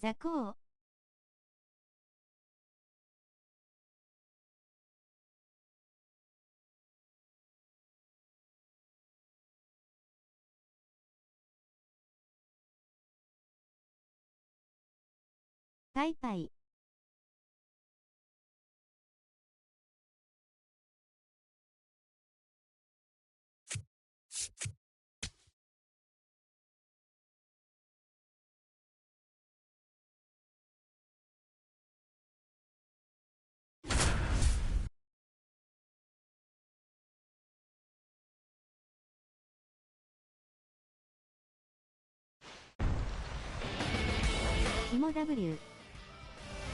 座高。パイパイ。芋 W。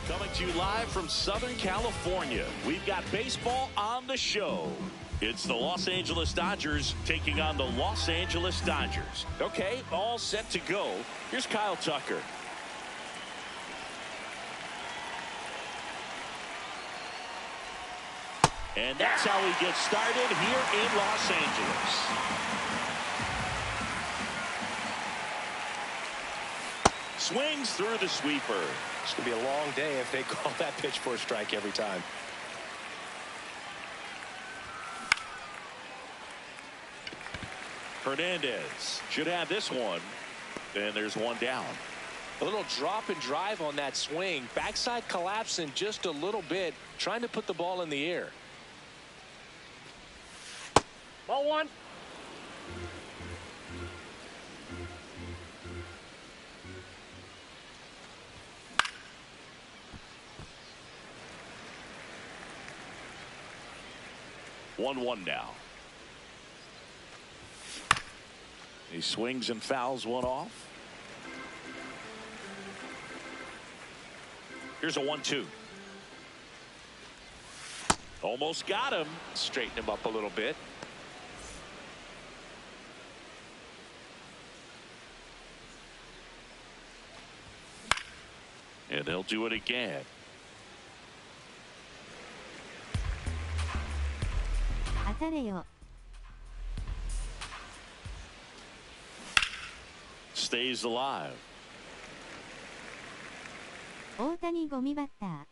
Coming to you live from Southern California, we've got baseball on the show. It's the Los Angeles Dodgers taking on the Los Angeles Dodgers. Okay, all set to go. Here's Kyle Tucker. And that's how he gets started here in Los Angeles. Swings through the sweeper. It's going to be a long day if they call that pitch for a strike every time. Hernandez should have this one. And there's one down. A little drop and drive on that swing. Backside collapsing just a little bit, trying to put the ball in the air. Ball one. One now. He swings and fouls one off. Here's a 1-2. Almost got him. Straighten him up a little bit. And they'll do it again. Stays alive. 大谷ゴミバッター。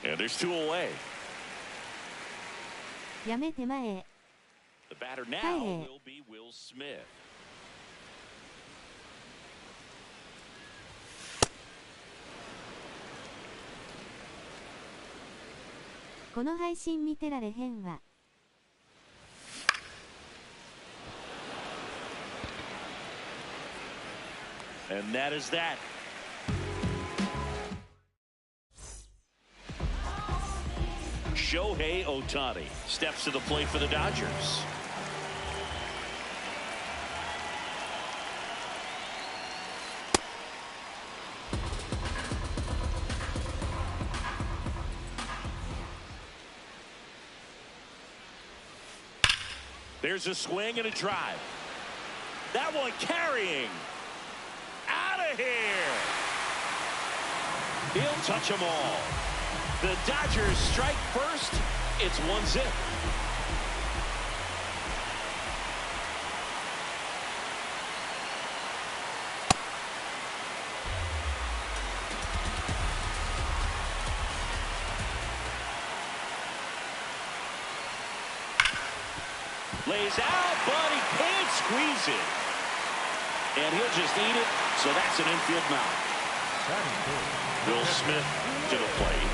And there's two away. やめて前。 The batter now will be Will Smith. この配信見てられへんわ。And that is that. Shohei Ohtani steps to the plate for the Dodgers. There's a swing and a drive. That one carrying. Out of here. He'll touch them all. The Dodgers strike first. It's 1-0. Lays out, but he can't squeeze it. And he'll just eat it, so that's an infield mound. Will Smith to the plate.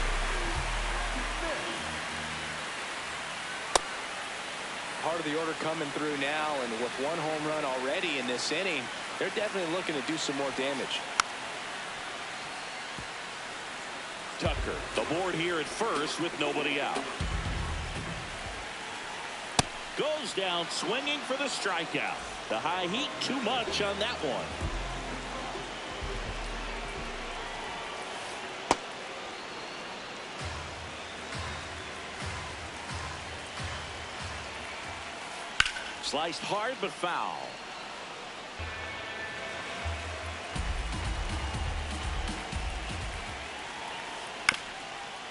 Part of the order coming through now, and with one home run already in this inning, they're definitely looking to do some more damage. Tucker, the board here at first with nobody out. Goes down swinging for the strikeout. The high heat too much on that one. Sliced hard but foul.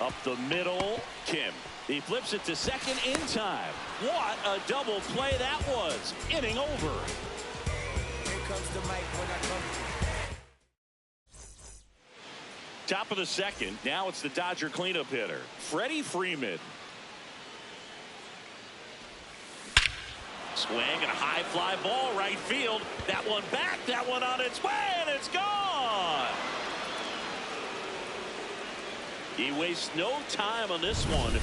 Up the middle, Kim. He flips it to second in time. What a double play that was. Inning over. Here comes the mic when I come. Top of the second. Now it's the Dodger cleanup hitter, Freddie Freeman. Swing and a high fly ball right field. That one back, that one on its way, and it's gone. He wastes no time on this one.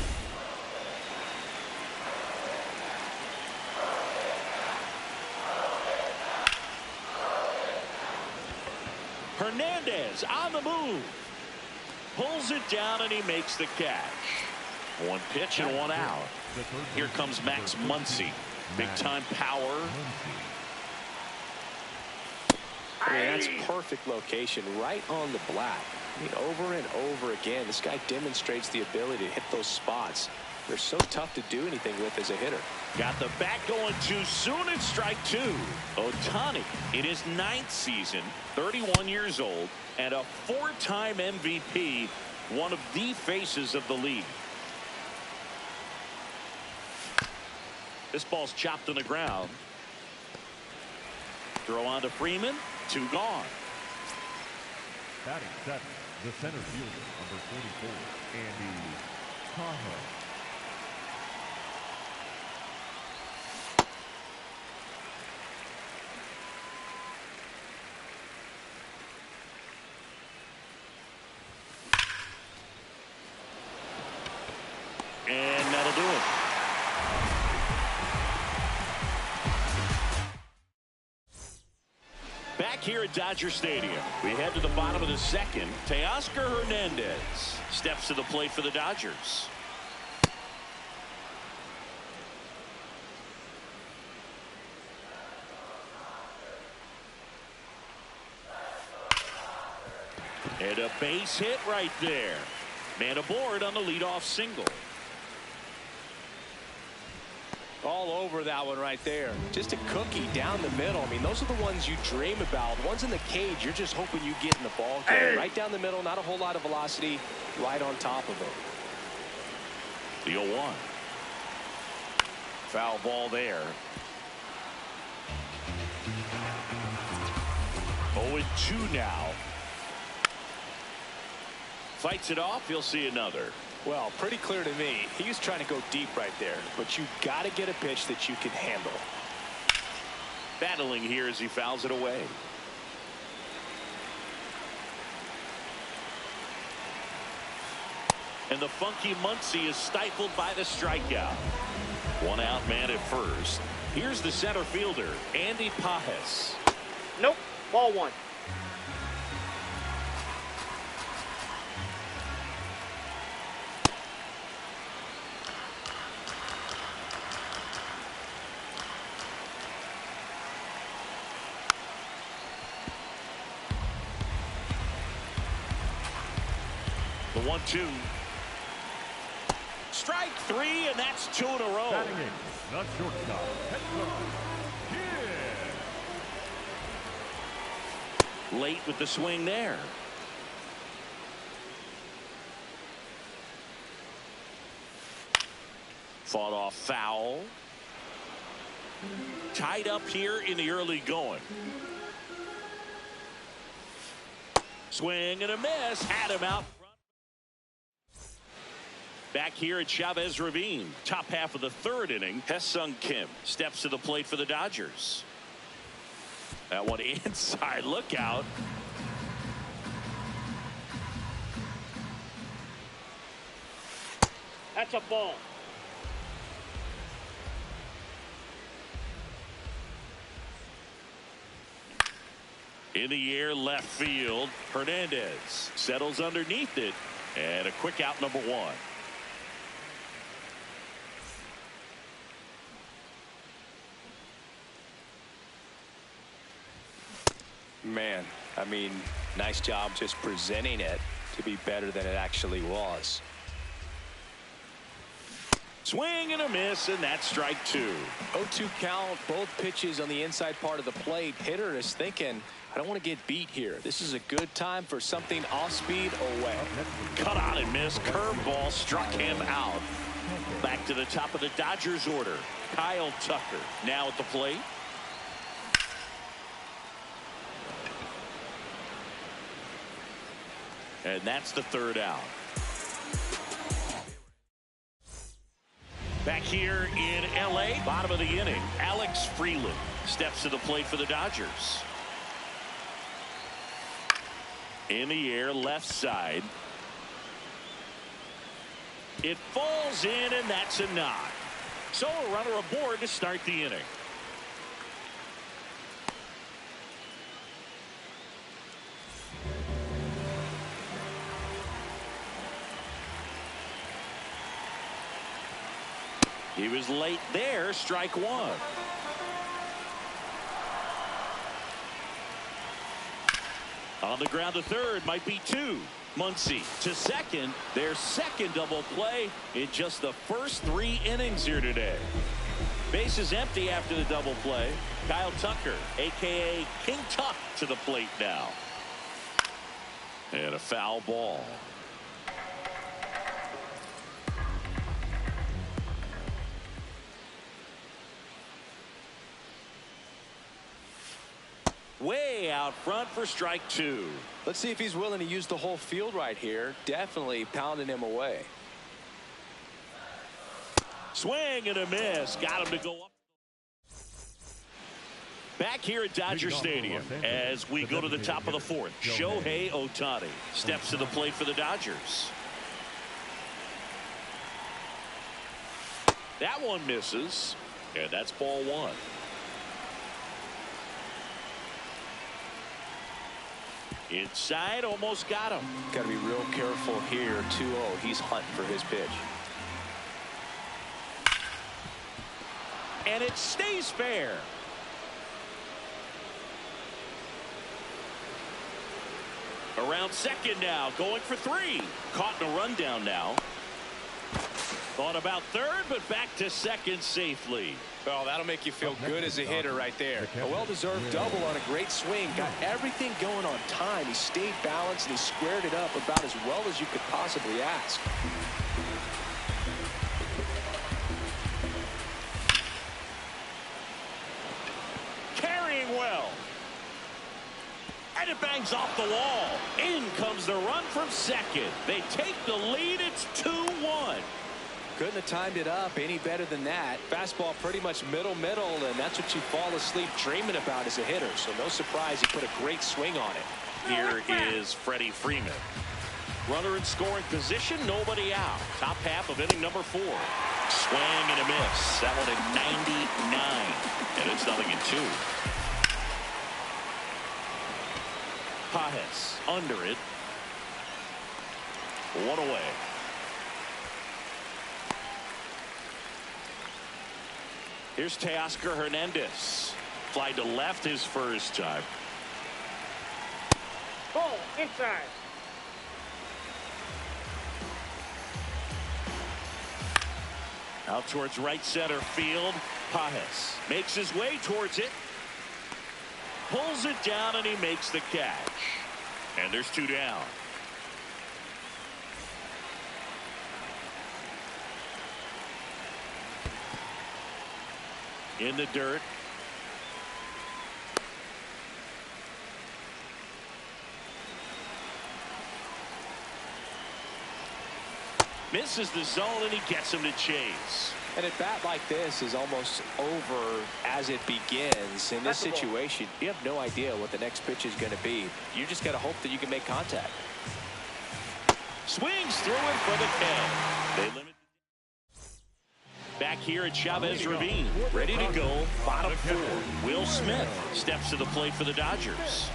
Hernandez on the move. Pulls it down and he makes the catch. One pitch and one out. Here comes Max Muncy. Big time power. I mean, that's perfect location right on the black. I mean, over and over again, this guy demonstrates the ability to hit those spots. They're so tough to do anything with as a hitter. Got the bat going too soon. It's strike two. Ohtani in his 9th season, 31 years old, and a 4-time MVP, one of the faces of the league. This ball's chopped on the ground. Throw on to Freeman. 2 gone. Batting seventh, the center fielder, number 44, Andy Pajes. And that'll do it. Back here at Dodger Stadium, we head to the bottom of the second. Teoscar Hernandez steps to the plate for the Dodgers. And a base hit right there. Man aboard on the leadoff single. All over that one right there. Just a cookie down the middle. I mean, those are the ones you dream about. The ones in the cage, you're just hoping you get in the ball game. Right down the middle, not a whole lot of velocity, right on top of him. The 0-1. Foul ball there. 0-2 now. Fights it off. You'll see another. Well, pretty clear to me. He was trying to go deep right there, but you got to get a pitch that you can handle. Battling here as he fouls it away. And the funky Muncy is stifled by the strikeout. 1 out man at first. Here's the center fielder, Andy Pajes. Nope. Ball 1. The 1-2. Strike 3, and that's 2 in a row. Batting eighth, the shortstop, Kim. Late with the swing there. Fought off foul. Tied up here in the early going. Swing and a miss. Had him out. Back here at Chavez Ravine, top half of the 3rd inning. Hesung Kim steps to the plate for the Dodgers. That one inside. Look out. That's a ball. In the air, left field. Hernandez settles underneath it. And a quick out, number 1. Man, I mean, nice job just presenting it to be better than it actually was. Swing and a miss, and that's strike two. 0-2 count, both pitches on the inside part of the plate. Hitter is thinking, I don't want to get beat here. This is a good time for something off speed away. Cut on and miss. Curveball struck him out. Back to the top of the Dodgers order. Kyle Tucker now at the plate. And that's the third out. Back here in L.A., bottom of the inning, Alex Freeland steps to the plate for the Dodgers. In the air, left side. It falls in, and that's a knock. So a runner aboard to start the inning. He was late there, strike one. On the ground to third, might be two. Muncy to second, their second double play in just the first 3 innings here today. Base is empty after the double play. Kyle Tucker, a.k.a. King Tuck, to the plate now. And a foul ball. Way out front for strike two. Let's see if he's willing to use the whole field right here. Definitely pounding him away. Swing and a miss. Got him to go up. Back here at Dodger Stadium as we go to the top of the fourth. Shohei Ohtani steps to the plate for the Dodgers. That one misses, and that's ball one. Inside, almost got him. Got to be real careful here. 2-0. He's hunting for his pitch. And it stays fair. Around second now, going for 3. Caught in a rundown now. Thought about third, but back to second safely. Well, that'll make you feel good as a hitter right there. A well-deserved double on a great swing. Got everything going on time. He stayed balanced and he squared it up about as well as you could possibly ask. Carrying well. And it bangs off the wall. In comes the run from second. They take the lead. It's 2-1. Couldn't have timed it up any better than that. Fastball pretty much middle, and that's what you fall asleep dreaming about as a hitter. So no surprise he put a great swing on it. Here is Freddie Freeman. Runner in scoring position, nobody out. Top half of inning number 4. Swing and a miss. That one at 99. And it's 0-2. Pajes under it. 1 away. Here's Teoscar Hernandez. Fly to left his first time. Ball inside. Out towards right center field. Pajes makes his way towards it. Pulls it down and he makes the catch. And there's 2 down. In the dirt. Misses the zone and he gets him to chase. And a bat like this is almost over as it begins. In this situation, you have no idea what the next pitch is going to be. You just got to hope that you can make contact. Swings through it for the K. They limit. Back here at Chavez Ravine, ready to go. Bottom 4. Will Smith steps to the plate for the Dodgers.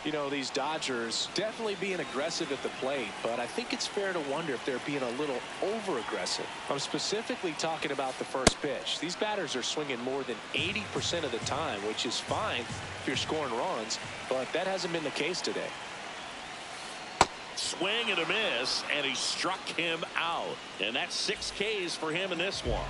You know, these Dodgers definitely being aggressive at the plate, but I think it's fair to wonder if they're being a little over-aggressive. I'm specifically talking about the first pitch. These batters are swinging more than 80% of the time, which is fine if you're scoring runs, but that hasn't been the case today. swing and a miss, and he struck him out. And that's 6 Ks for him in this one.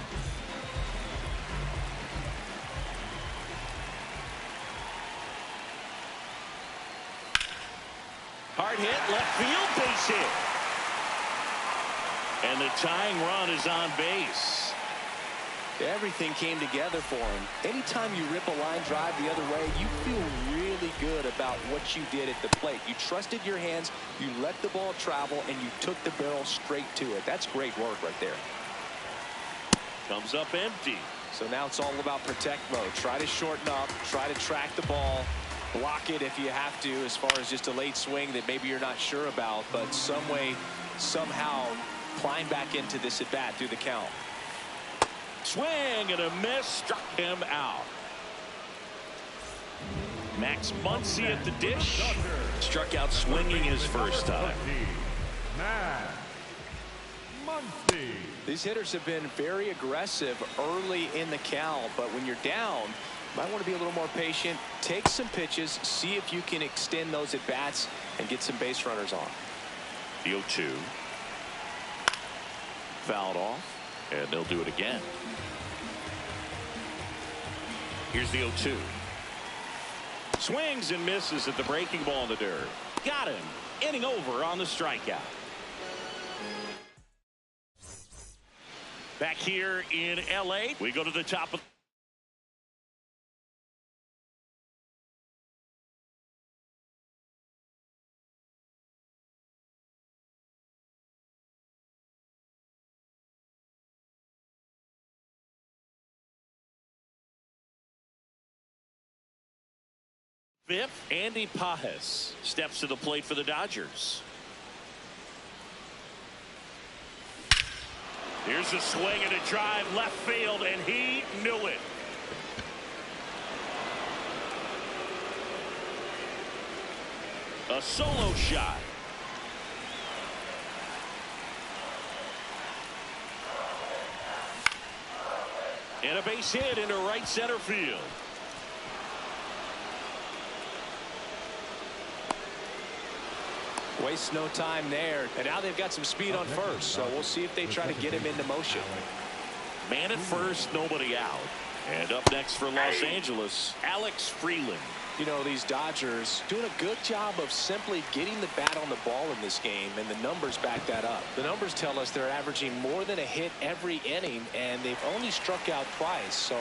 Hard hit, left field, base hit. And the tying run is on base. Everything came together for him. Anytime you rip a line drive the other way, you feel really good about what you did at the plate. You trusted your hands, you let the ball travel, and you took the barrel straight to it. That's great work right there. Comes up empty. So now it's all about protect mode. Try to shorten up, try to track the ball, block it if you have to, as far as just a late swing that maybe you're not sure about, but some way, somehow climb back into this at bat through the count. Swing and a miss, struck him out. Max Muncy at the dish. Struck out swinging his first time. Max Muncy. These hitters have been very aggressive early in the count, but when you're down, you might want to be a little more patient. Take some pitches, see if you can extend those at bats and get some base runners on. The 0-2. Fouled off, and they'll do it again. Here's the 0-2. Swings and misses at the breaking ball in the dirt. Got him. Inning over on the strikeout. Back here in L.A., we go to the top of fifth. Andy Pajes steps to the plate for the Dodgers. Here's a swing and a drive left field, and he knew it. A solo shot. And a base hit into right center field. Waste no time there, and now they've got some speed on first, so we'll see if they try to get him into motion. Man at first, nobody out. And up next for Los Angeles, Alex Freeland. You know, these Dodgers doing a good job of simply getting the bat on the ball in this game, and the numbers back that up. The numbers tell us they're averaging more than a hit every inning, and they've only struck out twice, so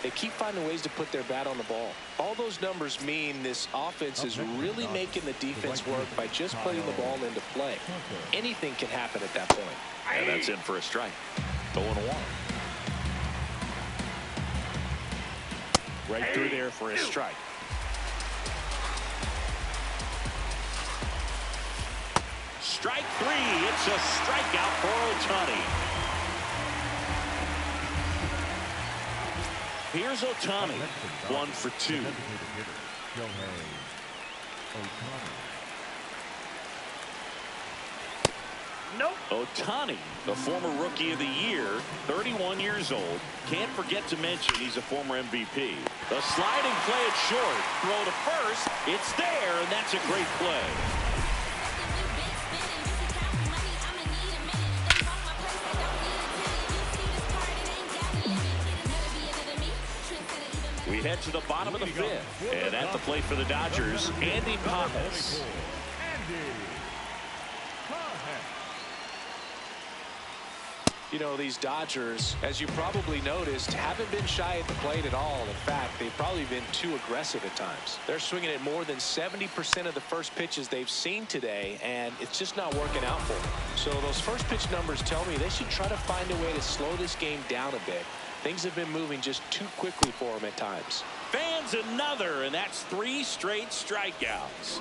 they keep finding ways to put their bat on the ball. All those numbers mean this offense is really making the defense work by just putting the ball into play. Anything can happen at that point. And that's in for a strike. 0-1. Right through there for a strike. Strike 3. It's a strikeout for Ohtani. Here's Ohtani, 1 for 2. Nope. Ohtani, the former Rookie of the Year, 31 years old. Can't forget to mention he's a former MVP. The sliding play at short. Throw to first. It's there, and that's a great play. We head to the bottom of the 5th. And at the plate for the Dodgers, Andy Pajes. You know, these Dodgers, as you probably noticed, haven't been shy at the plate at all. In fact, they've probably been too aggressive at times. They're swinging at more than 70% of the first pitches they've seen today, and it's just not working out for them. So those first pitch numbers tell me they should try to find a way to slow this game down a bit. Things have been moving just too quickly for them at times. Fans another, and that's 3 straight strikeouts.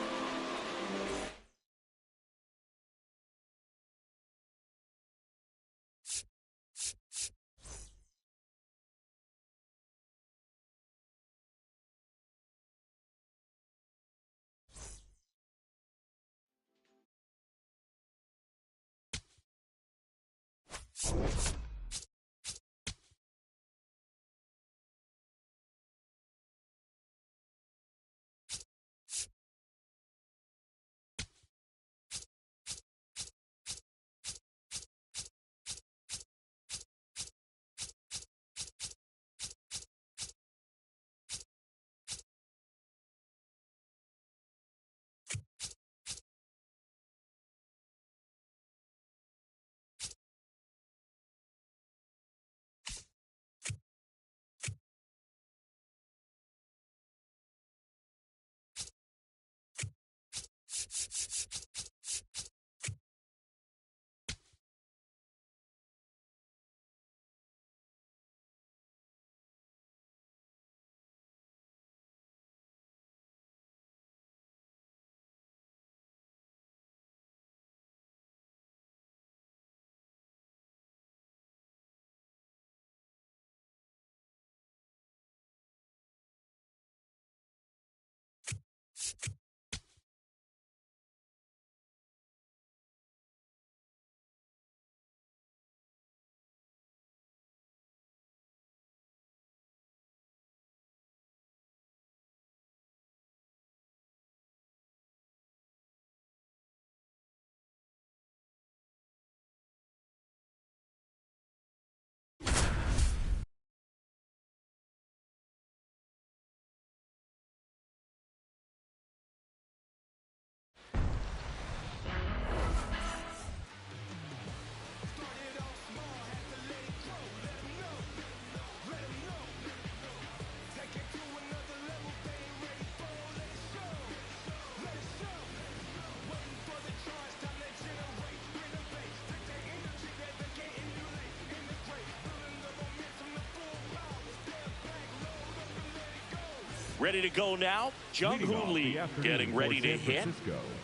Ready to go now. Jung-Hoo Lee getting ready to hit.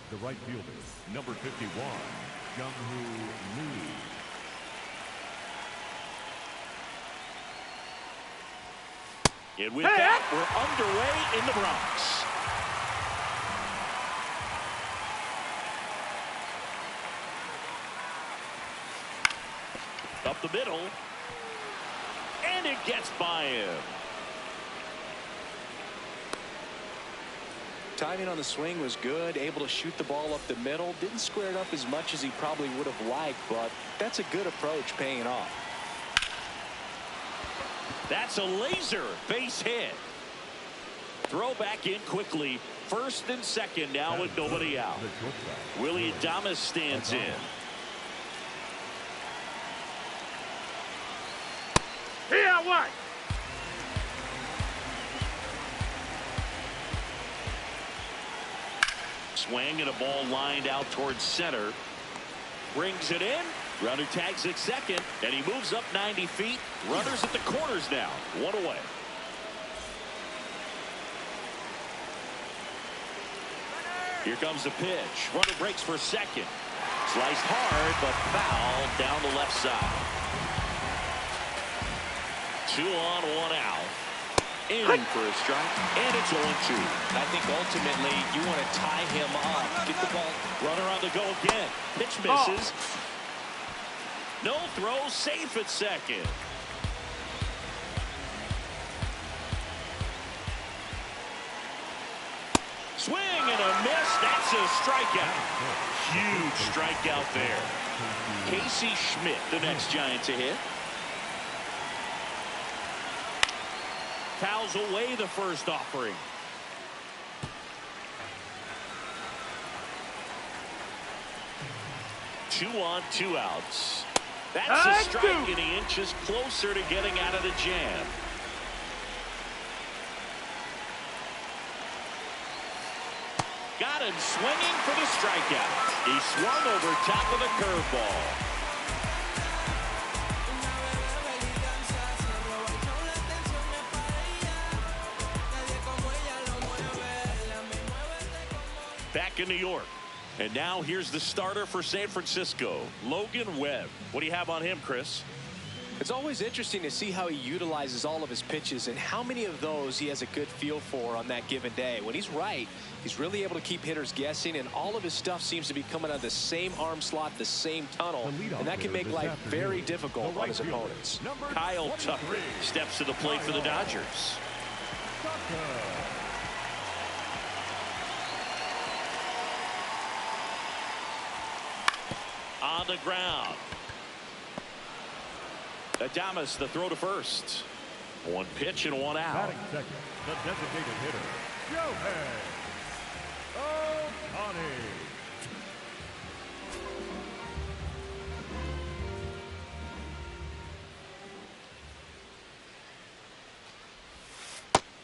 The right fielder, number 51, Jung-Hoo Lee. And with that, we're underway in the Bronx. Up the middle. And it gets by him. Timing on the swing was good, able to shoot the ball up the middle. Didn't square it up as much as he probably would have liked, but that's a good approach, paying off. That's a laser base hit. Throw back in quickly. First and second now with nobody out. Willie Adames stands in. Here, what? Swing and a ball lined out towards center. Brings it in. Runner tags at second, and he moves up 90 feet. Runners at the corners now. One away. Here comes the pitch. Runner breaks for second. Sliced hard, but foul down the left side. 2 on, 1 out. In for a strike, and it's 0-2. I think ultimately you want to tie him up. Get the ball. Runner on the go again. Pitch misses. No throw, safe at second. Swing and a miss. That's a strikeout. Huge strikeout there. Casey Schmidt, the next Giant to hit. Fouls away the first offering. Two on, 2 outs. That's a strike, and he inches closer to getting out of the jam. Got him swinging for the strikeout. He swung over top of the curveball. Back in New York. And now here's the starter for San Francisco, Logan Webb. What do you have on him, Chris? It's always interesting to see how he utilizes all of his pitches and how many of those he has a good feel for on that given day. When he's right, he's really able to keep hitters guessing, and all of his stuff seems to be coming out of the same arm slot, the same tunnel, and that can make life very difficult on his opponents. Kyle Tucker steps to the plate for the Dodgers. On the ground. Adames, the throw to first. 1 pitch and 1 out. Batting second, the designated hitter, Shohei Ohtani.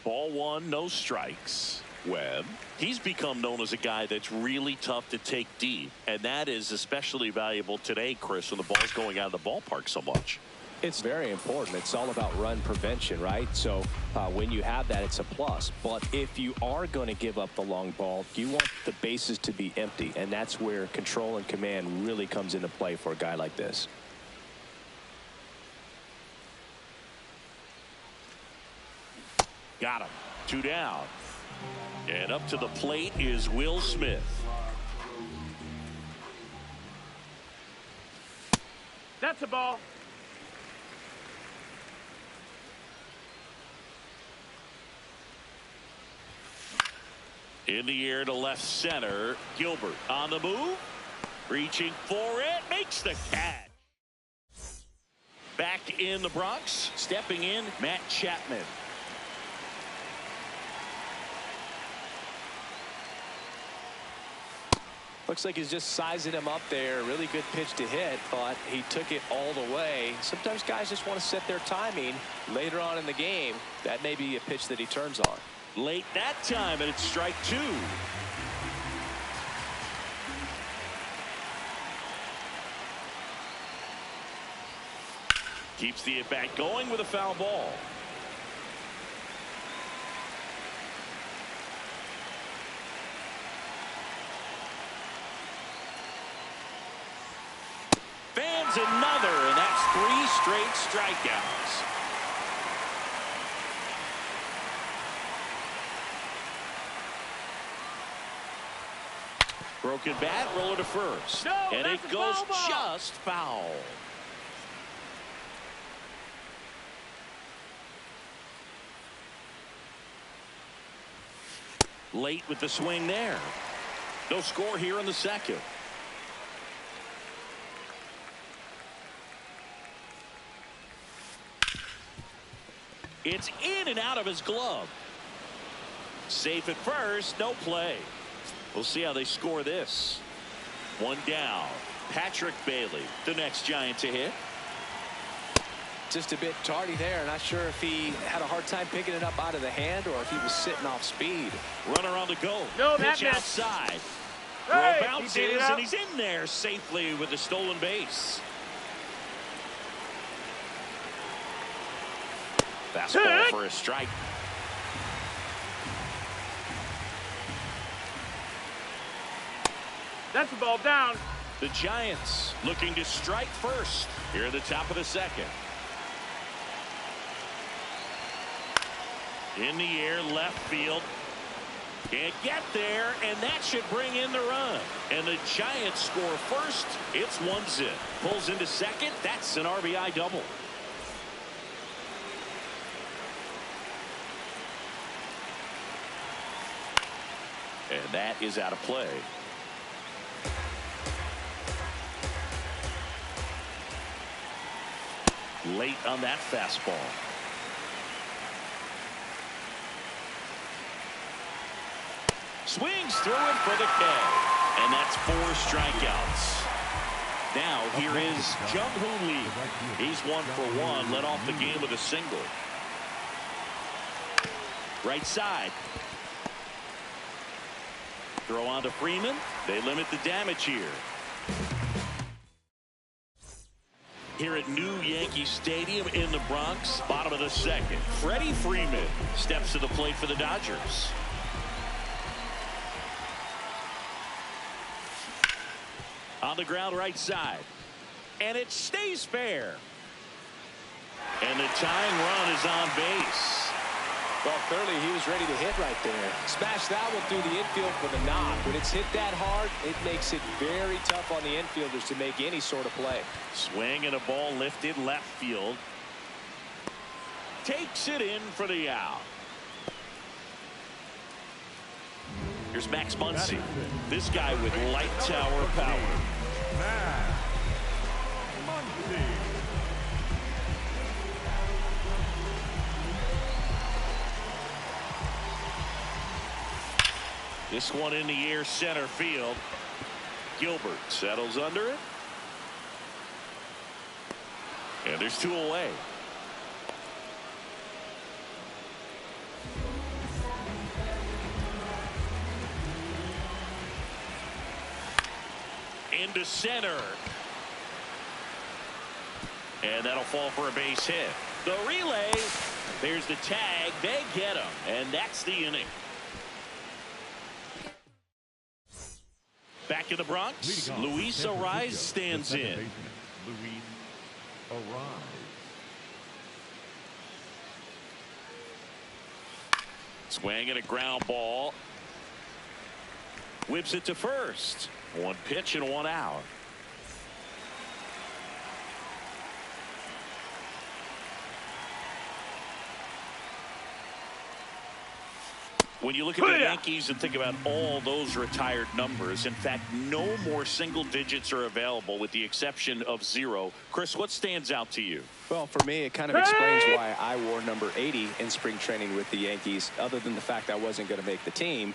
Ball 1, no strikes. Webb, he's become known as a guy that's really tough to take deep, and that is especially valuable today, Chris, when the ball's going out of the ballpark so much. It's very important. It's all about run prevention, right? So when you have that, it's a plus. But if you are going to give up the long ball, you want the bases to be empty, and that's where control and command really comes into play for a guy like this. Got him. 2 down. And up to the plate is Will Smith. That's a ball. In the air to left center. Gilbert on the move. Reaching for it. Makes the catch. Back in the Bronx. Stepping in, Matt Chapman. Looks like he's just sizing him up there. Really good pitch to hit, but he took it all the way. Sometimes guys just want to set their timing later on in the game. That may be a pitch that he turns on. Late that time, and it's strike 2. Keeps the at-bat going with a foul ball. swings another, and that's 3 straight strikeouts. Broken bat, roller to first. No, and it goes just foul. Late with the swing there. No score here in the second. It's in and out of his glove. Safe at first, no play. We'll see how they score this. 1 down. Patrick Bailey, the next Giant to hit. Just a bit tardy there. Not sure if he had a hard time picking it up out of the hand or if he was sitting off speed. Runner on the go. No, that pitch missed. outside. Hey, Throw bounces, he beat it up. and he's in there safely with the stolen base. Fastball for a strike. That's the ball down. The Giants looking to strike first here at the top of the second. In the air, left field. Can't get there, and that should bring in the run. And the Giants score first. It's 1-0. Pulls into second. That's an RBI double. And that is out of play. Late on that fastball. Swings through it for the K. And that's 4 strikeouts. Now here is Jung-Hoo Lee. He's 1 for 1. Led off the game with a single. Right side. Throw on to Freeman. They limit the damage here. Here at New Yankee Stadium in the Bronx, bottom of the second. Freddie Freeman steps to the plate for the Dodgers. On the ground right side. And it stays fair. And the tying run is on base. Well, clearly he was ready to hit right there. Smash that one through the infield for the knock. When it's hit that hard, it makes it very tough on the infielders to make any sort of play. Swing and a ball lifted left field. Takes it in for the out. Here's Max Muncy. This guy with light tower power. This one in the air, center field. Gilbert settles under it. And there's 2 away. Into center. And that'll fall for a base hit. The relay. There's the tag. They get him. And that's the inning. Back in the Bronx, Luis Arraez stands in. Luis Arraez. Swing and a ground ball. Whips it to first. 1 pitch and 1 out. When you look at the Yankees and think about all those retired numbers, in fact, no more single digits are available with the exception of 0. Chris, what stands out to you? Well, for me, it kind of explains why I wore number 80 in spring training with the Yankees. Other than the fact I wasn't going to make the team,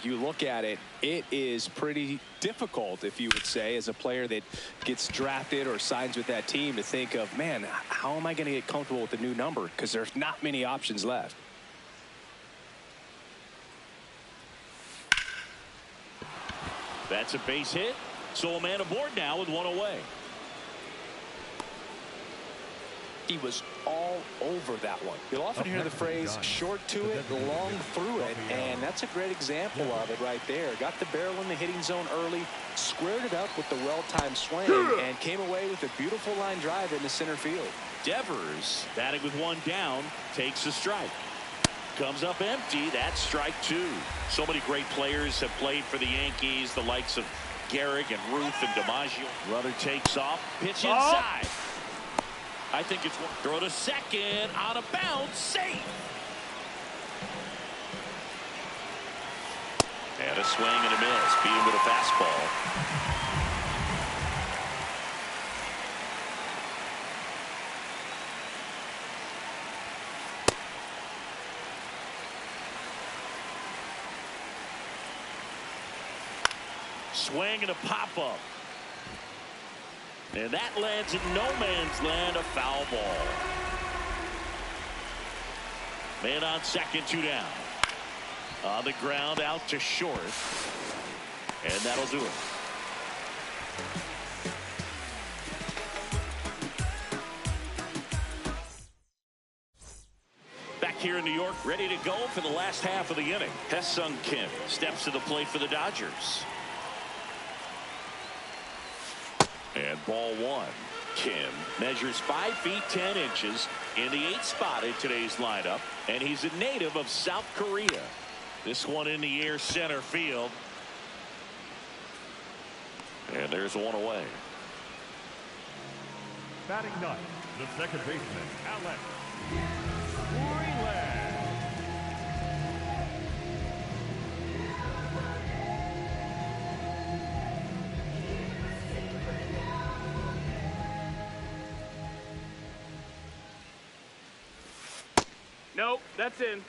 you look at it, it is pretty difficult, if you would say, as a player that gets drafted or signs with that team to think of, man, how am I going to get comfortable with the new number? Because there's not many options left. That's a base hit. So a man aboard now with 1 away. He was all over that one. You'll often hear the phrase short to it, long through it, and that's a great example of it right there. Got the barrel in the hitting zone early, squared it up with the well-timed swing, and came away with a beautiful line drive into center field. Devers, batting with one down, takes a strike. Comes up empty. That's strike two. So many great players have played for the Yankees, the likes of Gehrig and Ruth and DiMaggio. Runner takes off, pitch inside. I think it's one. Throw to second, on a bounce, safe. And a swing and a miss. Beat him with a fastball. Swing and a pop-up. And that lands in no man's land, a foul ball. Man on second, two down. On the ground, out to short. And that'll do it. Back here in New York, ready to go for the last half of the inning. Ha-Seong Kim steps to the plate for the Dodgers. And ball one. Kim measures 5 feet 10 inches in the 8th spot in today's lineup, and he's a native of South Korea. This one in the air center field. And there's one away. Batting ninth, the second baseman, Alex Freeland. Nope, that's in.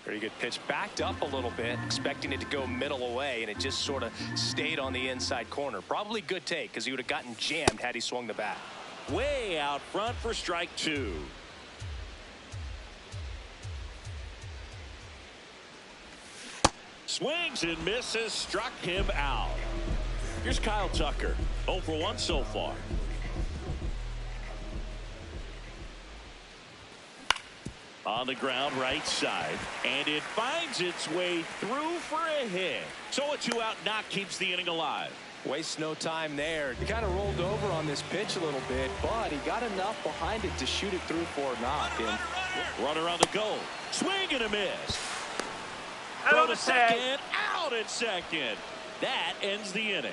Pretty good pitch. Backed up a little bit, expecting it to go middle away, and it just sort of stayed on the inside corner. Probably good take, because he would have gotten jammed had he swung the bat. Way out front for strike two. Swings and misses, struck him out. Here's Kyle Tucker, 0 for 1 so far. On the ground, right side, and it finds its way through for a hit. So a 2-out knock keeps the inning alive. Wastes no time there. He kind of rolled over on this pitch a little bit, but he got enough behind it to shoot it through for a knock. Runner on the go. Swing and a miss. Throw to second. Out at second. That ends the inning.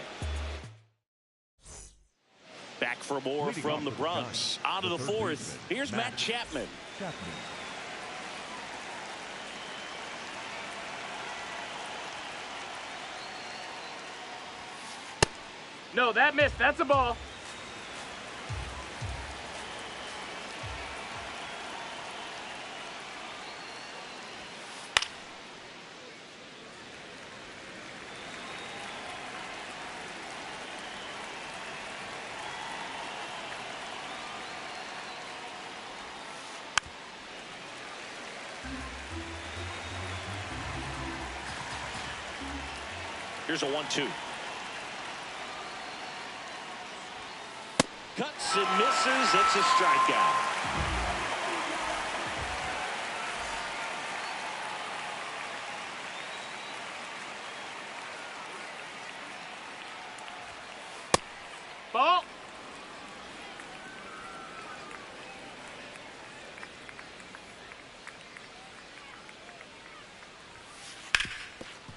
Back for more from the Bronx. On to the fourth. Here's Matt Chapman. No, that missed. That's a ball. Here's a 1-2. Cuts and misses. It's a strikeout. Ball.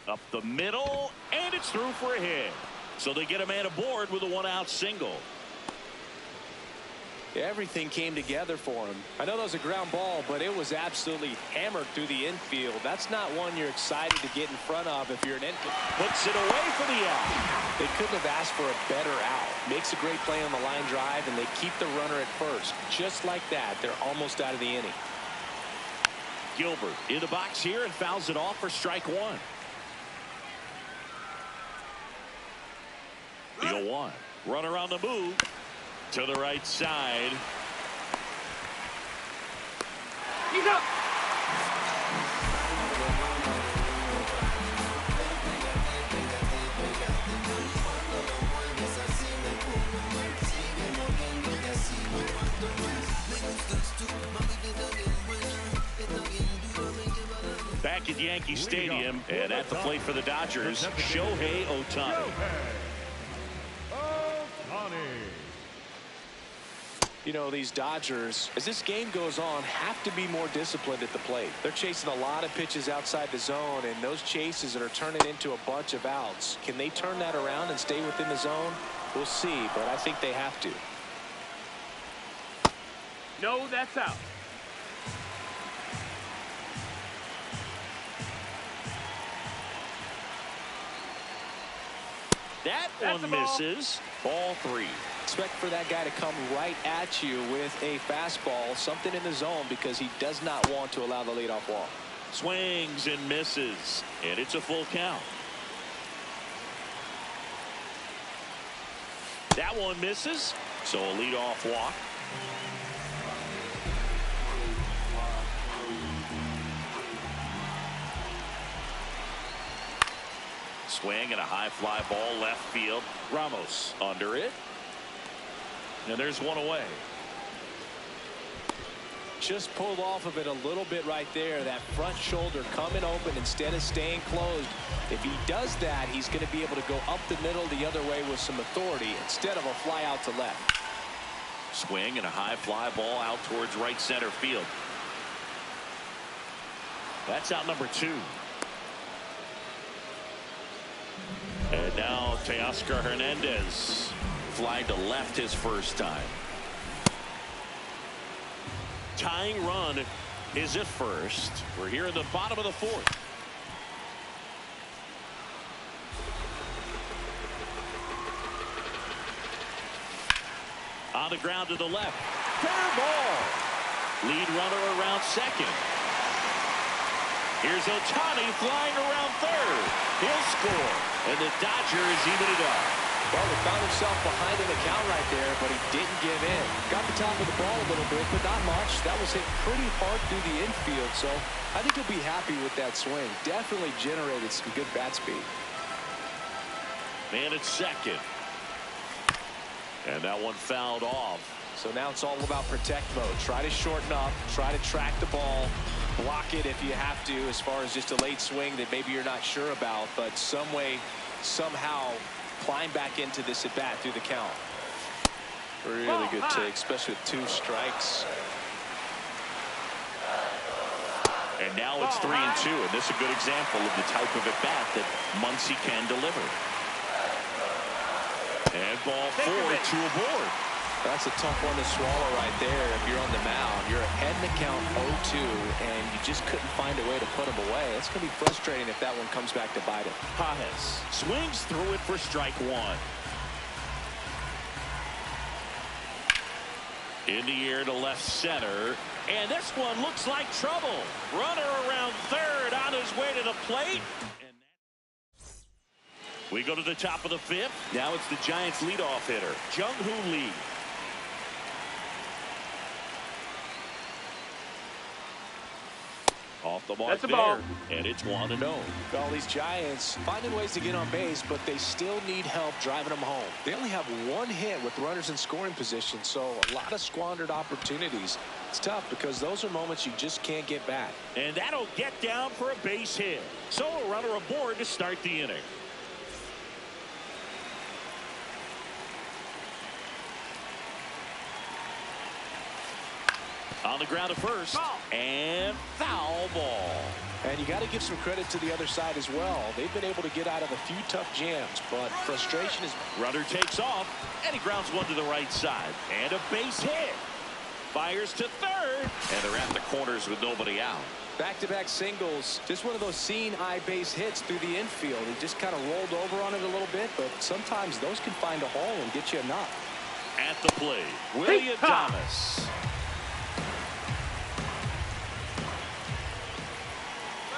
Up the middle, and it's through for a hit. So they get a man aboard with a 1-out single. Everything came together for him. I know that was a ground ball, but it was absolutely hammered through the infield. That's not one you're excited to get in front of if you're an infield. Puts it away for the out. They couldn't have asked for a better out. Makes a great play on the line drive, and they keep the runner at first. Just like that, they're almost out of the inning. Gilbert in the box here and fouls it off for strike one. The 0-1. Runner on the move. To the right side. He's up. Yankee Stadium, and at the plate for the Dodgers, Shohei Ohtani. You know, these Dodgers, as this game goes on, have to be more disciplined at the plate. They're chasing a lot of pitches outside the zone, and those chases that are turning into a bunch of outs. Can they turn that around and stay within the zone? We'll see, but I think they have to. No, that's out. That That's one a ball. misses. Ball 3. Expect for that guy to come right at you with a fastball, something in the zone, because he does not want to allow the leadoff walk. Swings and misses, and it's a full count. That one misses, so a leadoff walk. Swing and a high fly ball left field. Ramos under it. And there's one away. Just pulled off of it a little bit right there. That front shoulder coming open instead of staying closed. If he does that, he's going to be able to go up the middle the other way with some authority instead of a fly out to left. Swing and a high fly ball out towards right center field. That's out number 2. And now Teoscar Hernandez flying to left his first time. Tying run is at first. We're here in the bottom of the 4th. On the ground to the left. Fair ball. Lead runner around second. Here's Ohtani flying around third. He'll score. And the Dodgers even it up. Well, he found himself behind in the count right there, but he didn't give in. Got the top of the ball a little bit, but not much. That was hit pretty hard through the infield, so I think he'll be happy with that swing. Definitely generated some good bat speed. Man at second. And that one fouled off. So now it's all about protect mode. Try to shorten up, try to track the ball, block it if you have to, as far as just a late swing that maybe you're not sure about, but some way, somehow climb back into this at bat through the count. Really good take, especially with 2 strikes. And now it's 3-2, and this is a good example of the type of at bat that Muncy can deliver. And ball 4, 2 aboard. That's a tough one to swallow right there. If you're on the mound, you're ahead in the count 0-2, and you just couldn't find a way to put him away. It's going to be frustrating if that one comes back to bite him. Pages swings through it for strike 1. In the air to left center, and this one looks like trouble. Runner around third on his way to the plate. We go to the top of the 5th. Now it's the Giants leadoff hitter, Jung-Hoo Lee. Off the mark. That's a ball. There, and it's 1-0. Well, these Giants finding ways to get on base, but they still need help driving them home. They only have 1 hit with runners in scoring position, so a lot of squandered opportunities. It's tough because those are moments you just can't get back. And that'll get down for a base hit. So a runner aboard to start the inning. On the ground at first, and foul ball. And you got to give some credit to the other side as well. They've been able to get out of a few tough jams, but frustration is... Runner takes off, and he grounds one to the right side. And a base hit. Fires to third, and they're at the corners with nobody out. Back-to-back singles. Just one of those seeing-eye base hits through the infield. He just kind of rolled over on it a little bit, but sometimes those can find a hole and get you a knock. At the plate, William Thomas.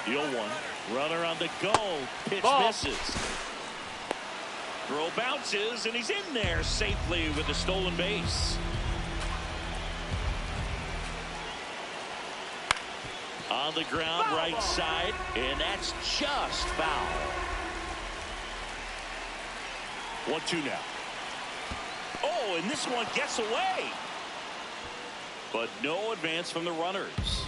0-1. Runner on the go. Pitch misses. Throw bounces, and he's in there safely with the stolen base. On the ground, right side, and that's just foul. 1-2 now. Oh, and this one gets away. But no advance from the runners.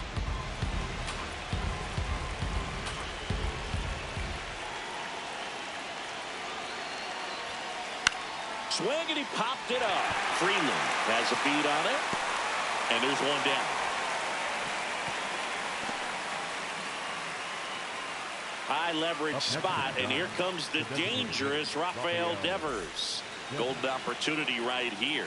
Swing, and he popped it up. Freeland has a beat on it, and there's one down. High leverage spot, and here comes the dangerous Rafael Devers. Golden opportunity right here.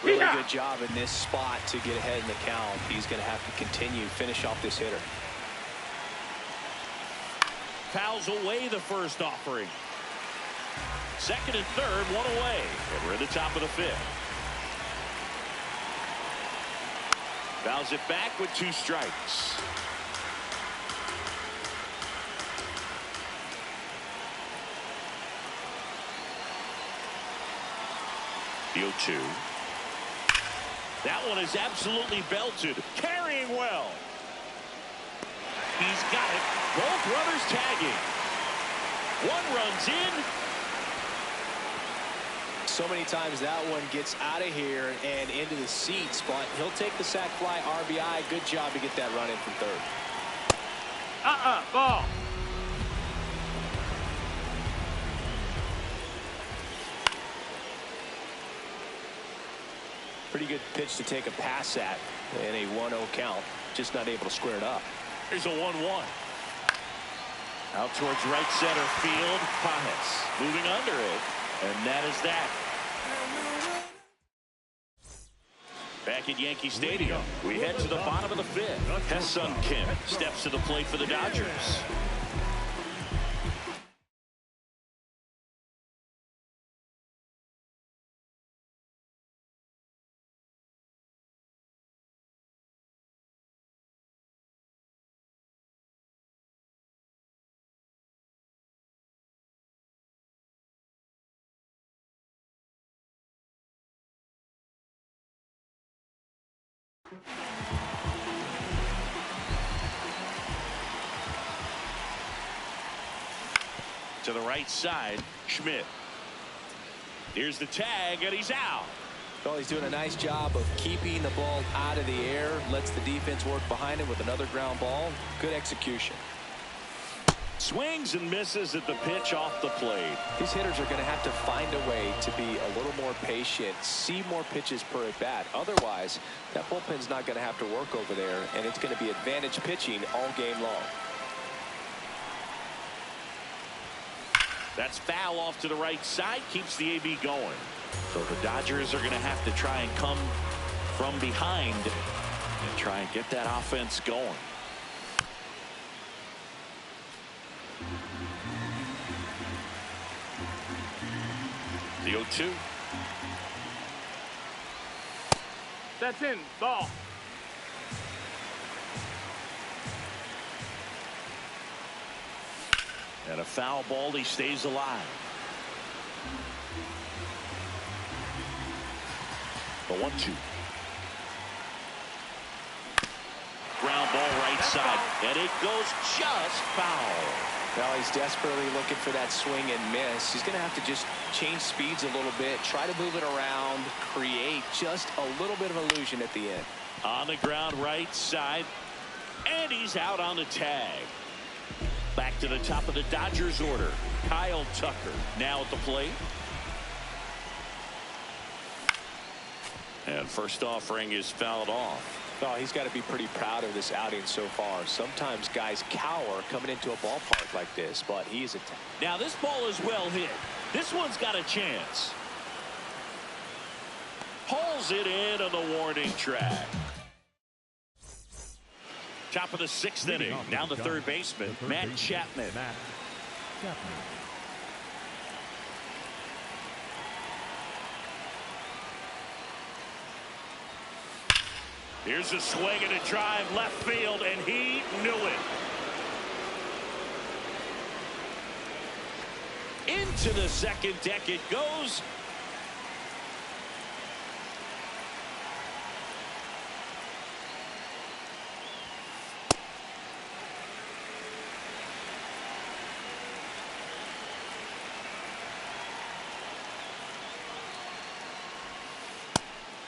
Really good job in this spot to get ahead in the count. He's going to have to continue, finish off this hitter. Fouls away the first offering. Second and third, one away. And we're at the top of the fifth. Fouls it back with 2 strikes. The 0-2. That one is absolutely belted. Carrying well. He's got it. Both runners tagging. One runs in. So many times that one gets out of here and into the seats, but he'll take the sac fly, RBI. Good job to get that run in from third. Ball. Pretty good pitch to take a pass at in a 1-0 count. Just not able to square it up. Here's a 1-1. Out towards right center field. Pajes moving under it. And that is that. Back at Yankee Stadium, we head to the bottom of the fifth. Ha-Seong Kim steps to the plate for the Dodgers. To the right side, Schmidt. Here's the tag, and he's out. Well, he's doing a nice job of keeping the ball out of the air. Lets the defense work behind him with another ground ball. Good execution. Swings and misses at the pitch off the plate. These hitters are going to have to find a way to be a little more patient, see more pitches per at bat. Otherwise, that bullpen's not going to have to work over there, and it's going to be advantage pitching all game long. That's foul off to the right side, keeps the AB going. So the Dodgers are going to have to try and come from behind and try and get that offense going. The 0-2. That's in. Ball. And a foul ball, he stays alive. The 1-2. Ground ball right side, and it goes just foul. Well, he's desperately looking for that swing and miss. He's going to have to just change speeds a little bit, try to move it around, create just a little bit of illusion at the end. On the ground right side, and he's out on the tag. Back to the top of the Dodgers order. Kyle Tucker now at the plate. And first offering is fouled off. Oh, he's got to be pretty proud of this outing so far. Sometimes guys cower coming into a ballpark like this, but he's a... Now this ball is well hit. This one's got a chance. Pulls it in on the warning track. Top of the 6th inning. Now the third baseman, Matt Chapman. Here's a swing and a drive left field, and he knew it. Into the second deck it goes.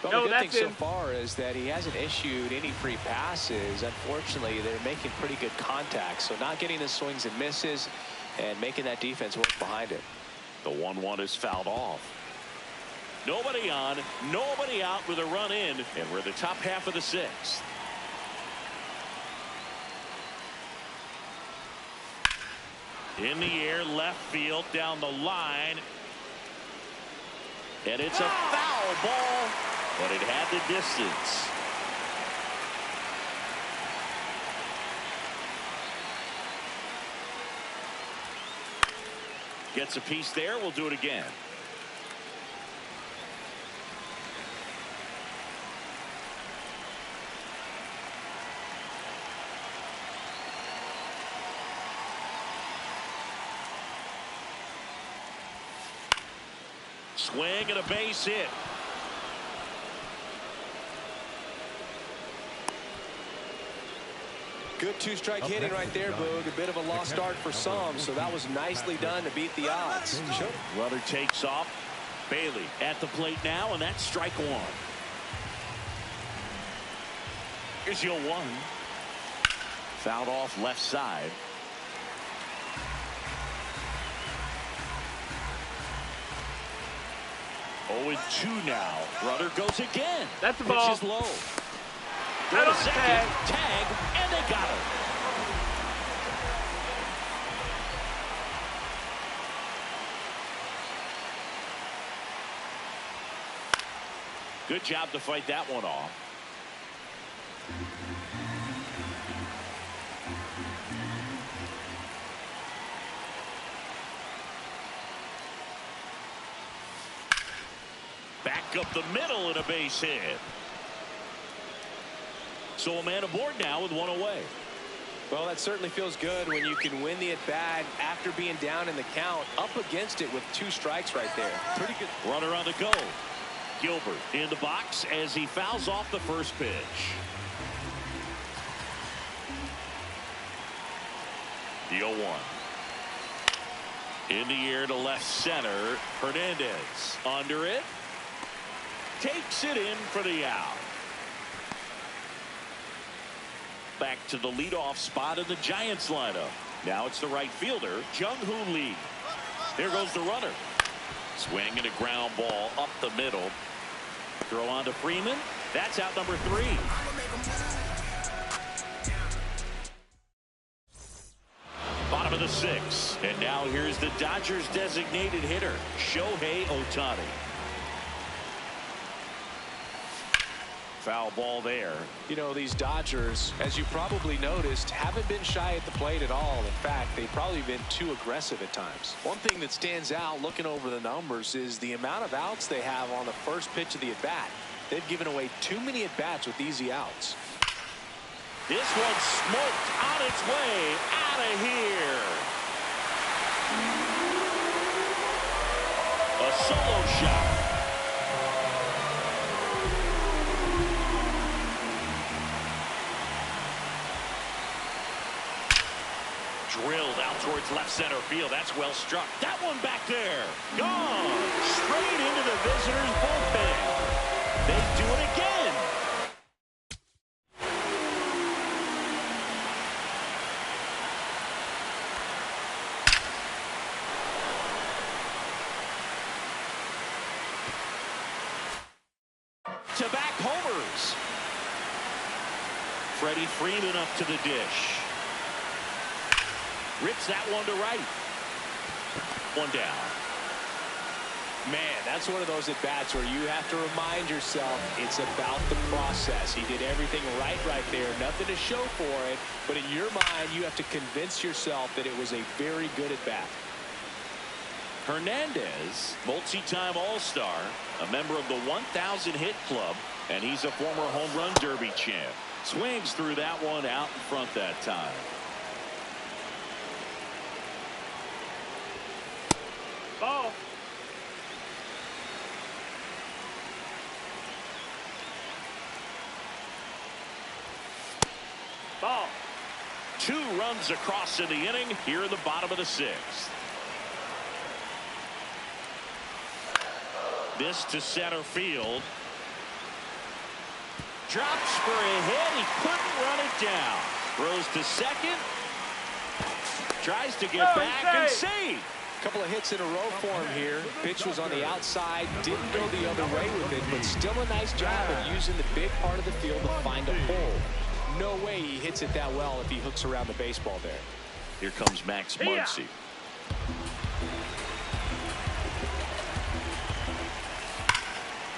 Well, the good thing so far is that he hasn't issued any free passes. Unfortunately, they're making pretty good contact, so not getting the swings and misses. and making that defense work behind it. The 1-1 is fouled off. Nobody on, nobody out with a run in, and we're the top half of the sixth. In the air, left field, down the line. And it's a foul ball, but it had the distance. Gets a piece there. We'll do it again. Swing and a base hit. Good two-strike hitting right there, Boog. A bit of a lost start for some, so that was nicely done to beat the odds. Runner takes off. Bailey at the plate now, and that's strike one. Here's your 1. Fouled off left side. Oh, and 2 now. Runner goes again. That's the ball. Pitch is low. Go Out to on the second. Tag, and they got him. Good job to fight that one off. Back up the middle and a base hit. So a man aboard now with 1 away. Well, that certainly feels good when you can win the at-bat after being down in the count, up against it with 2 strikes right there. Pretty good. Runner on the go. Gilbert in the box as he fouls off the first pitch. The 0-1. In the air to left center. Hernandez under it. Takes it in for the out. Back to the leadoff spot in the Giants lineup. Now it's the right fielder, Jung-Hoo Lee. Here goes the runner. Swing and a ground ball up the middle. Throw on to Freeman. That's out number 3. Bottom of the 6th. And now here's the Dodgers designated hitter, Shohei Ohtani. Foul ball there. You know, these Dodgers, as you probably noticed, haven't been shy at the plate at all. In fact, they've probably been too aggressive at times. One thing that stands out looking over the numbers is the amount of outs they have on the first pitch of the at-bat. They've given away too many at-bats with easy outs. This one's smoked on its way out of here. A solo shot. Drilled out towards left center field. That's well struck. That one back there. Gone. Straight into the visitors' bullpen. They do it again. To back homers. Freddie Freeman up to the dish. Rips that one to right. 1 down. Man, that's one of those at-bats where you have to remind yourself it's about the process. He did everything right there. Nothing to show for it. But in your mind, you have to convince yourself that it was a very good at-bat. Hernandez, multi-time All-Star, a member of the 1,000 hit club, and he's a former home run derby champ. Swings through that one out in front that time. Ball. Ball. 2 runs across in the inning here in the bottom of the 6th. This to center field. Drops for a hit. He couldn't run it down. Throws to second. Tries to get back and save. A couple of hits in a row for him here. Pitch was on the outside, didn't go the other way with it, but still a nice job of using the big part of the field to find a hole. No way he hits it that well if he hooks around the baseball there. Here comes Max Muncy.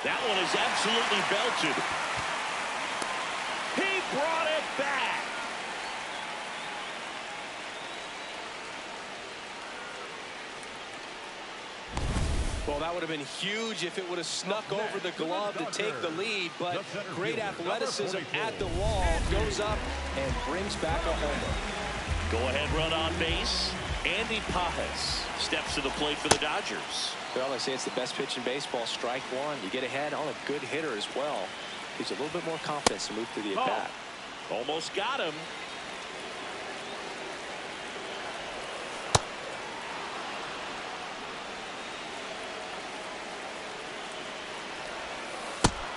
That one is absolutely belted. He brought it back. Well, that would have been huge if it would have snuck over the glove to take the lead, but great athleticism at the wall, goes up and brings back a homer. Go-ahead run on base. Andy Pajas steps to the plate for the Dodgers. Well, they say it's the best pitch in baseball, strike one. You get ahead on a good hitter as well. Gives a little bit more confidence to move to the at-bat. Almost got him.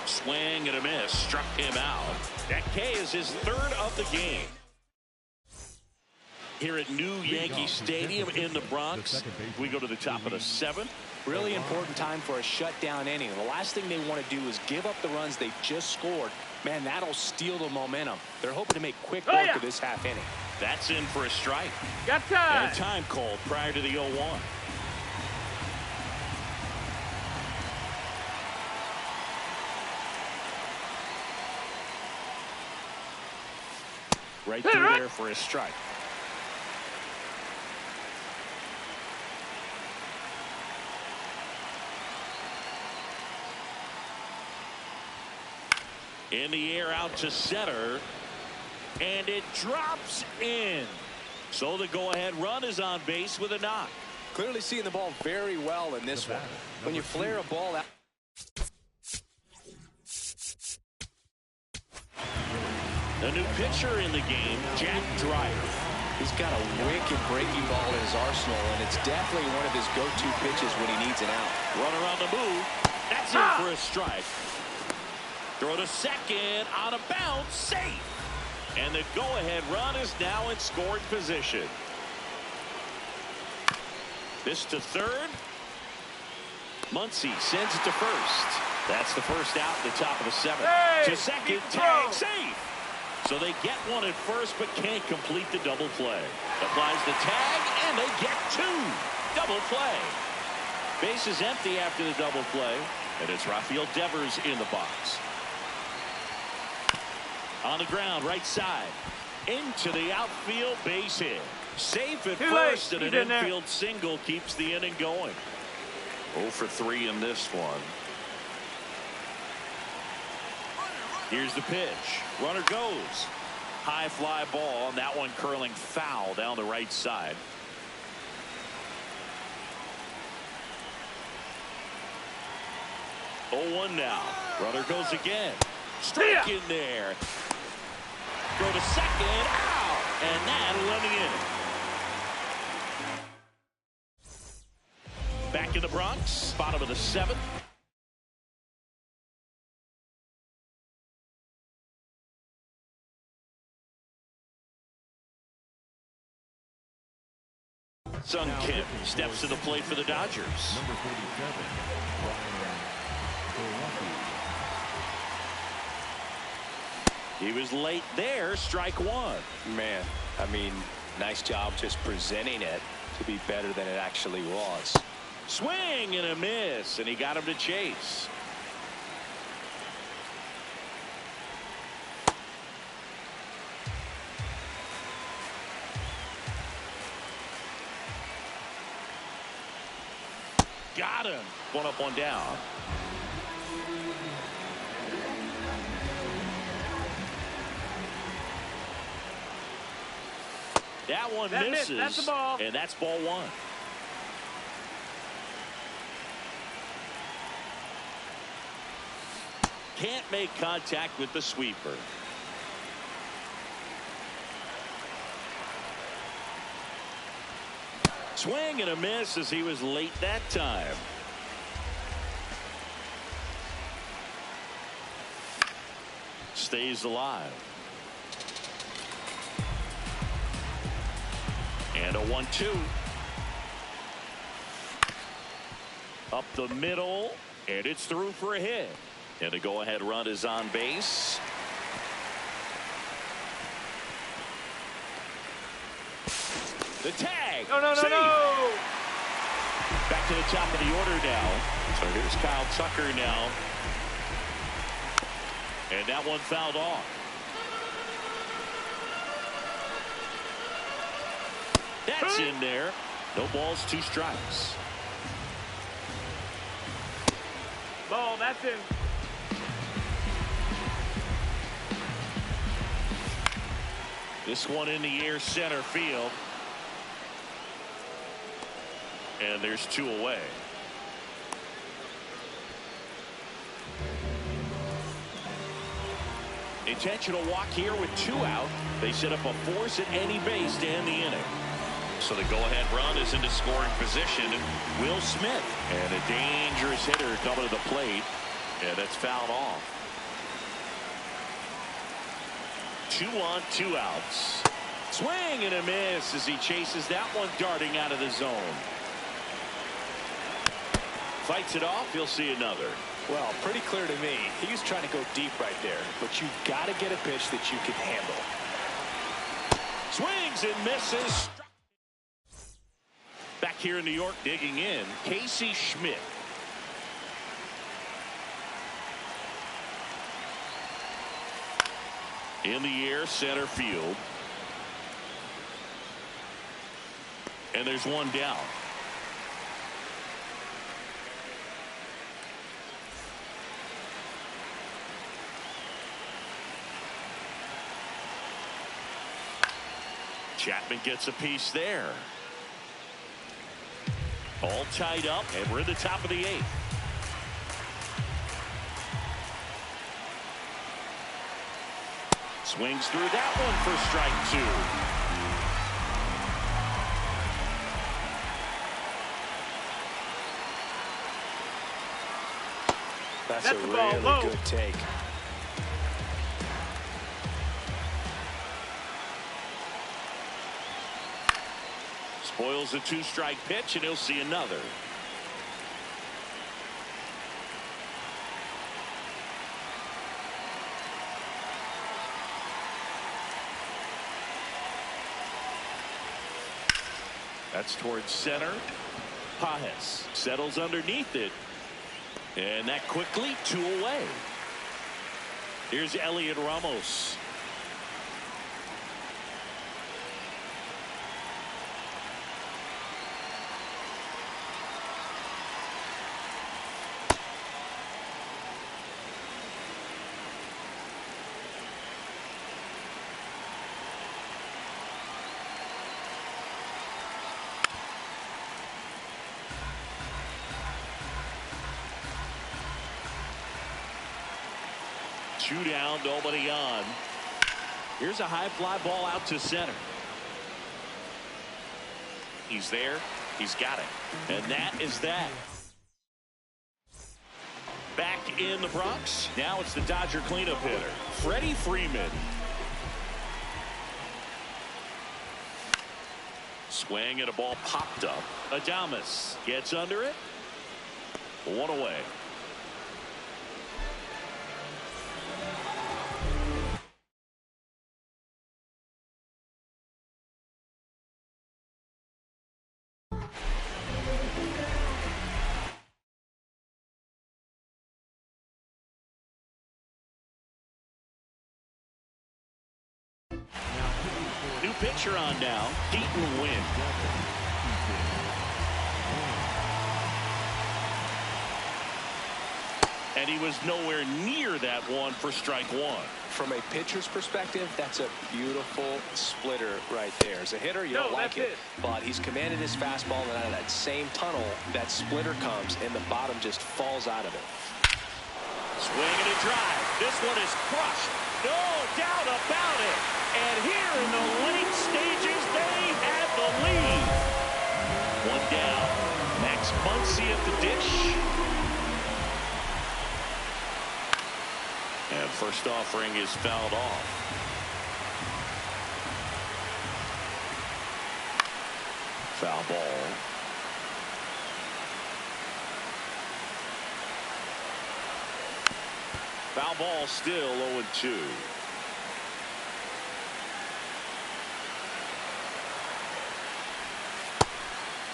Swing and a miss. Struck him out. That K is his third of the game. Here at New Yankee Stadium in the Bronx, we go to the top of the seventh. Really important time for a shutdown inning. The last thing they want to do is give up the runs they just scored. Man, that'll steal the momentum. They're hoping to make quick work of this half inning. That's in for a strike. Got time. And a time called prior to the 0-1. Right through there for a strike. In the air out to center. And it drops in. So the go-ahead run is on base with a knock. Clearly seeing the ball very well in this one. When you flare a ball out. The new pitcher in the game, Jack Dreyer. He's got a wicked breaking ball in his arsenal, and it's definitely one of his go-to pitches when he needs an out. Runner on the move. That's in for a strike. Throw to second on a bounce. Safe. And the go-ahead run is now in scoring position. This to third. Muncy sends it to first. That's the first out at the top of the seventh. To second, tag, safe. So they get one at first, but can't complete the double play. Applies the tag, and they get two. Double play. Base is empty after the double play, and it's Rafael Devers in the box. On the ground, right side. Into the outfield, base hit. Safe at first, and an infield single keeps the inning going. 0 for 3 in this one. Here's the pitch. Runner goes. High fly ball, and that one curling foul down the right side. Oh, 1 now. Runner goes again. Strike in there. Throw to second. Out. And that'll end the inning. Back in the Bronx. Bottom of the seventh. Sung Kim steps to the plate for the Dodgers. Number 47, He was late there. Strike one. Man, I mean, nice job just presenting it to be better than it actually was. Swing and a miss, and he got him to chase. Got him. 1 up, 1 down. That one misses. That's the ball. And that's ball 1. Can't make contact with the sweeper. Swing and a miss as he was late that time. Stays alive. And a 1-2. Up the middle, and it's through for a hit. And a go-ahead run is on base. The tag. No. Back to the top of the order now. So here's Kyle Tucker now. And that one fouled off. That's in there. No balls, 2 strikes. Ball, that's in. This one in the air, center field. And there's 2 away. Intentional walk here with 2 out. They set up a force at any base to end the inning. So the go-ahead run is into scoring position. Will Smith, and a dangerous hitter coming to the plate, and that's fouled off. 2 on, 2 outs. Swing and a miss as he chases that one darting out of the zone. Fights it off. He'll see another. Well, pretty clear to me. He was trying to go deep right there, but you've got to get a pitch that you can handle. Swings and misses. Back here in New York, digging in, Casey Schmidt. In the air, center field. And there's 1 down. Chapman gets a piece there. All tied up, and we're in the top of the 8th. Swings through that one for strike 2. That's a really good take. Spoils a 2-strike pitch, and he'll see another. That's towards center. Pajes settles underneath it. And that quickly 2 away. Here's Elliot Ramos. Two down, nobody on. Here's a high fly ball out to center. He's there. He's got it. And that is that. Back in the Bronx. Now it's the Dodger cleanup hitter, Freddie Freeman. Swing and a ball popped up. Adames gets under it. 1 away. New pitcher on now, Keaton Wynn. And he was nowhere near that one for strike 1. From a pitcher's perspective, that's a beautiful splitter right there. As a hitter, you don't like it, but he's commanded his fastball, and out of that same tunnel, that splitter comes, and the bottom just falls out of it. Swing and a drive. This one is crushed. No doubt about it. And here in the late stages, they have the lead. 1 down. Max Muncy at the dish. And first offering is fouled off. Foul ball. Foul ball, still 0-2.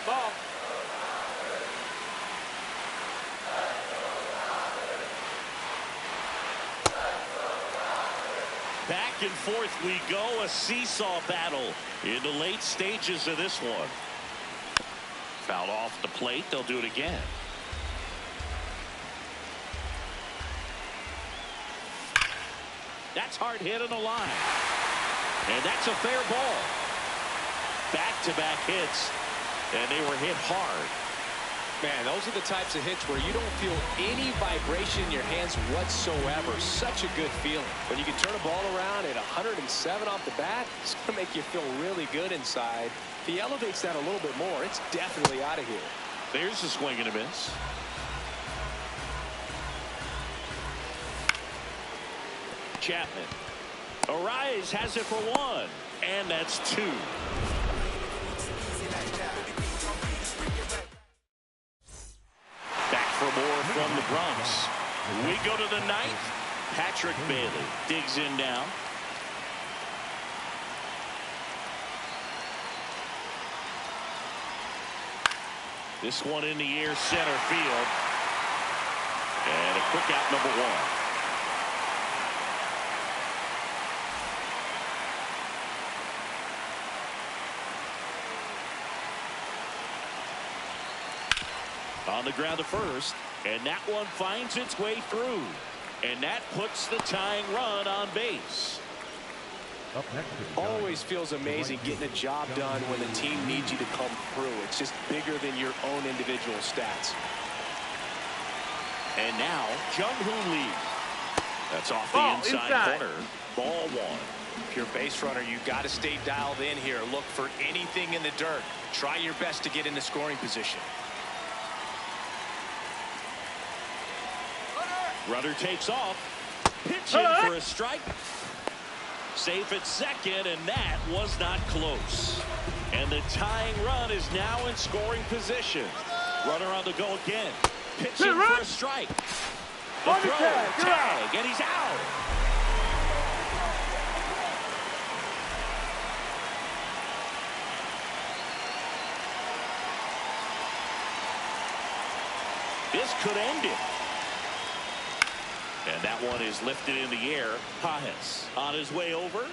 Ball. Back and forth we go, a seesaw battle in the late stages of this one. Fouled off the plate, they'll do it again. That's hard hit on the line. And that's a fair ball. Back-to-back hits, and they were hit hard. Man, those are the types of hits where you don't feel any vibration in your hands whatsoever. Such a good feeling. When you can turn a ball around at 107 off the bat, it's going to make you feel really good inside. If he elevates that a little bit more, it's definitely out of here. There's a swing and a miss. Chapman. Arise has it for one, and that's two. Back for more from the Bronx. We go to the ninth. Patrick Bailey digs in now. This one in the air, center field. And a quick out, number one. On the ground to first, and that one finds its way through, and that puts the tying run on base. Up next is Always feels amazing getting a job done when the team needs you to come through. It's just bigger than your own individual stats. And now Jung-Hoo Lee. That's off the Ball inside corner. Ball one. If you're a base runner, you got to stay dialed in here. Look for anything in the dirt. Try your best to get into scoring position. Runner takes off. Pitching for a strike. Safe at second, and that was not close. And the tying run is now in scoring position. Runner on the go again. Pitching for a strike. The throw, tag, and he's out. This could end it. And that one is lifted in the air. Pajes on his way over.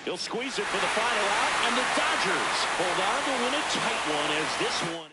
He'll squeeze it for the final out. And the Dodgers hold on to win a tight one as this one.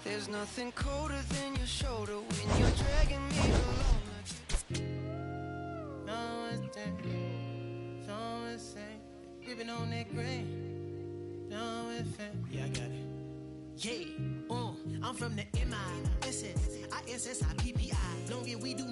There's nothing colder than your shoulder when you're dragging me along. No one's there, no one's saying, gripping on that grain. No one's saying, yeah, I got it. Yeah, I'm from the MISS, ISSIPPI. Long as we do